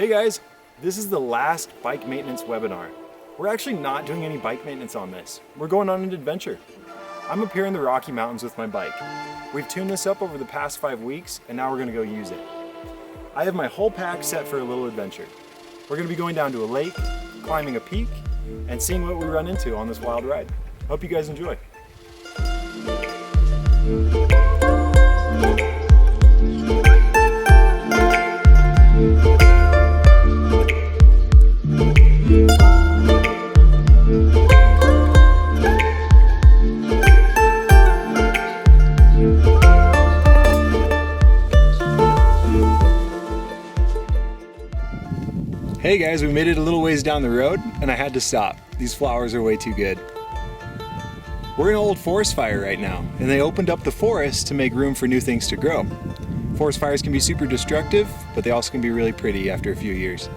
Hey guys, this is the last bike maintenance webinar. We're actually not doing any bike maintenance on this. We're going on an adventure. I'm up here in the Rocky Mountains with my bike. We've tuned this up over the past 5 weeks and now we're gonna go use it. I have my whole pack set for a little adventure. We're gonna be going down to a lake, climbing a peak, and seeing what we run into on this wild ride. Hope you guys enjoy. Hey guys, we made it a little ways down the road and I had to stop. These flowers are way too good. We're in an old forest fire right now and they opened up the forest to make room for new things to grow. Forest fires can be super destructive, but they also can be really pretty after a few years.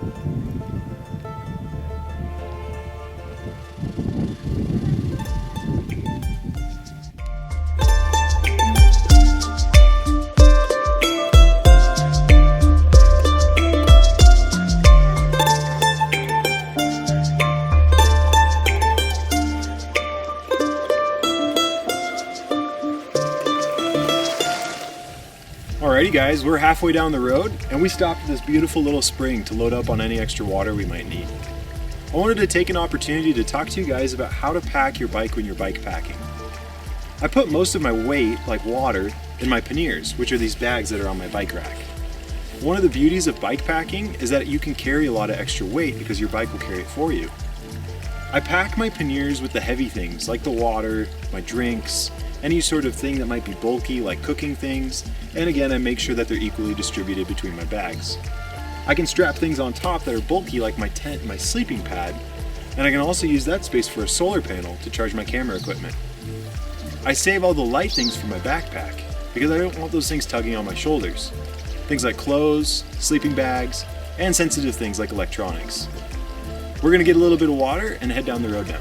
Alrighty guys, we're halfway down the road and we stopped at this beautiful little spring to load up on any extra water we might need. I wanted to take an opportunity to talk to you guys about how to pack your bike when you're bike packing. I put most of my weight, like water, in my panniers, which are these bags that are on my bike rack. One of the beauties of bike packing is that you can carry a lot of extra weight because your bike will carry it for you. I pack my panniers with the heavy things like the water, my drinks, any sort of thing that might be bulky like cooking things, and again I make sure that they're equally distributed between my bags. I can strap things on top that are bulky like my tent and my sleeping pad, and I can also use that space for a solar panel to charge my camera equipment. I save all the light things for my backpack because I don't want those things tugging on my shoulders. Things like clothes, sleeping bags, and sensitive things like electronics. We're gonna get a little bit of water and head down the road now.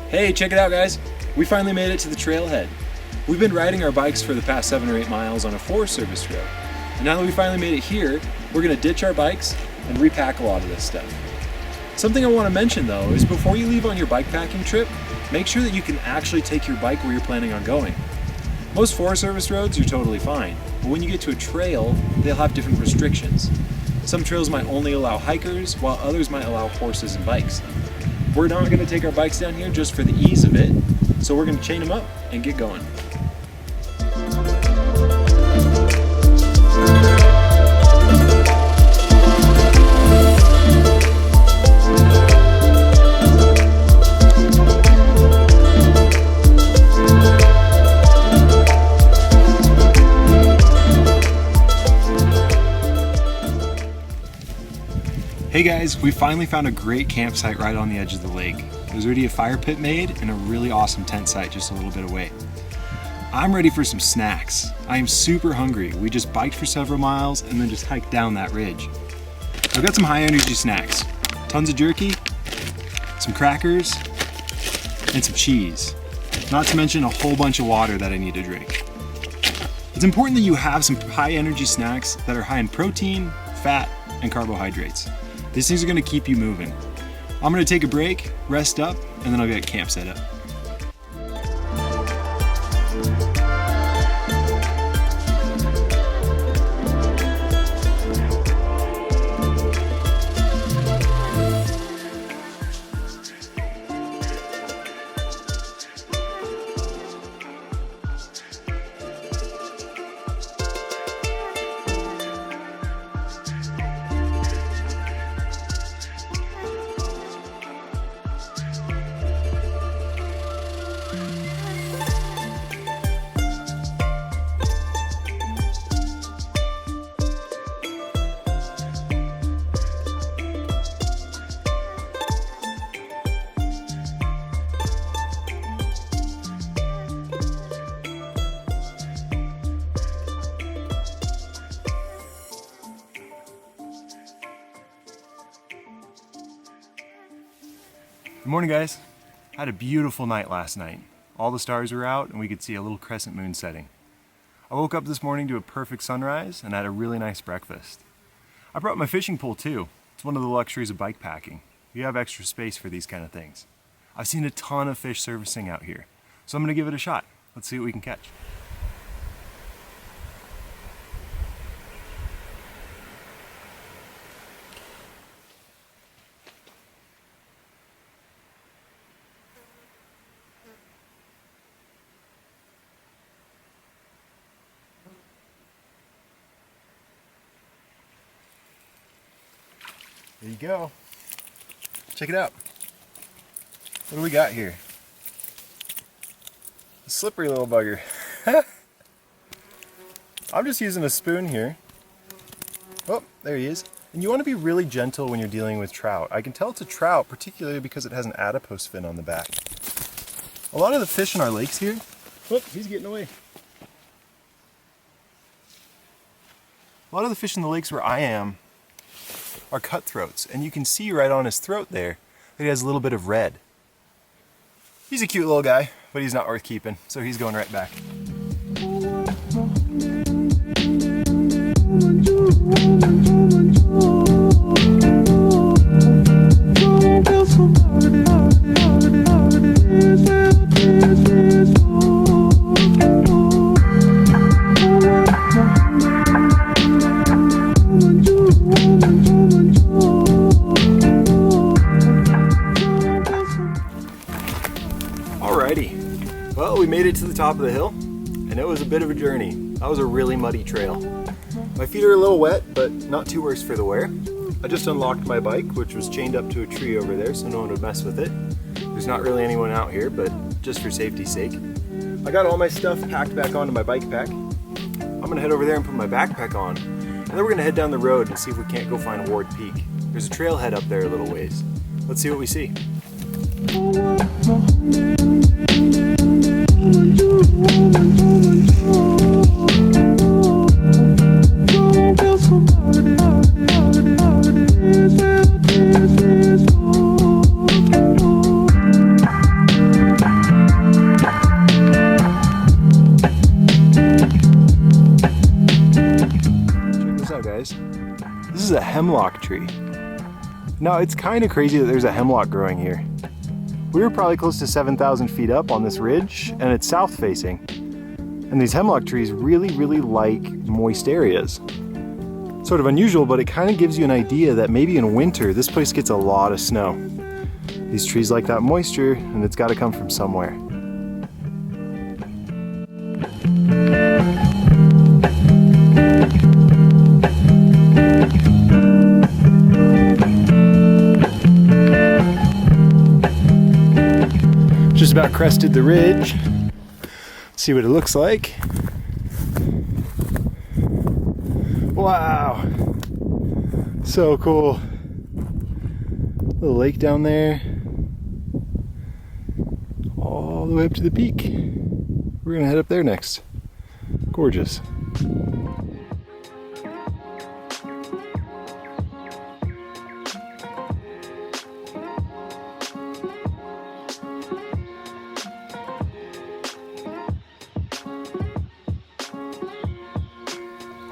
Hey, check it out guys. We finally made it to the trailhead. We've been riding our bikes for the past 7 or 8 miles on a Forest Service road. And now that we finally made it here, we're gonna ditch our bikes and repack a lot of this stuff. Something I wanna mention though is before you leave on your bike packing trip, make sure that you can actually take your bike where you're planning on going. Most Forest Service roads are totally fine, but when you get to a trail, they'll have different restrictions. Some trails might only allow hikers, while others might allow horses and bikes. We're not going to take our bikes down here just for the ease of it, so we're going to chain them up and get going. Hey guys, we finally found a great campsite right on the edge of the lake. There's already a fire pit made and a really awesome tent site just a little bit away. I'm ready for some snacks. I am super hungry. We just biked for several miles and then just hiked down that ridge. I've got some high energy snacks. Tons of jerky, some crackers, and some cheese. Not to mention a whole bunch of water that I need to drink. It's important that you have some high energy snacks that are high in protein, fat, and carbohydrates. These things are gonna keep you moving. I'm gonna take a break, rest up, and then I'll get camp set up. Morning, guys. I had a beautiful night last night. All the stars were out and we could see a little crescent moon setting. I woke up this morning to a perfect sunrise and had a really nice breakfast. I brought my fishing pole too. It's one of the luxuries of bike packing. You have extra space for these kind of things. I've seen a ton of fish servicing out here, so I'm gonna give it a shot. Let's see what we can catch. There you go. Check it out. What do we got here? A slippery little bugger. I'm just using a spoon here. Oh, there he is. And you want to be really gentle when you're dealing with trout. I can tell it's a trout, particularly because it has an adipose fin on the back. A lot of the fish in our lakes here, whoop, he's getting away. A lot of the fish in the lakes where I am are cutthroats, and you can see right on his throat there that he has a little bit of red. He's a cute little guy, but he's not worth keeping, so he's going right back. Alrighty, well, we made it to the top of the hill, and it was a bit of a journey. That was a really muddy trail. My feet are a little wet, but not too worse for the wear. I just unlocked my bike, which was chained up to a tree over there so no one would mess with it. There's not really anyone out here, but just for safety's sake. I got all my stuff packed back onto my bike pack. I'm gonna head over there and put my backpack on, and then we're gonna head down the road and see if we can't go find Ward Peak. There's a trailhead up there a little ways. Let's see what we see. Guys, this is a hemlock tree. Now, it's kind of crazy that there's a hemlock growing here. We were probably close to 7,000 feet up on this ridge, and it's south facing. And these hemlock trees really like moist areas. Sort of unusual, but it kind of gives you an idea that maybe in winter this place gets a lot of snow. These trees like that moisture, and it's got to come from somewhere. Just about crested the ridge. Let's see what it looks like. Wow, so cool. Little lake down there, all the way up to the peak. We're gonna head up there next. Gorgeous.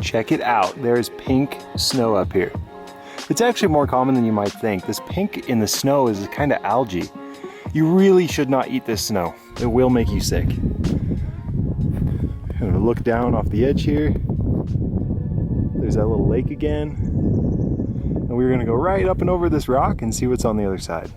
Check it out, there's pink snow up here. It's actually more common than you might think. This pink in the snow is kind of algae. You really should not eat this snow. It will make you sick. I'm gonna look down off the edge here. There's that little lake again. And we're gonna go right up and over this rock and see what's on the other side.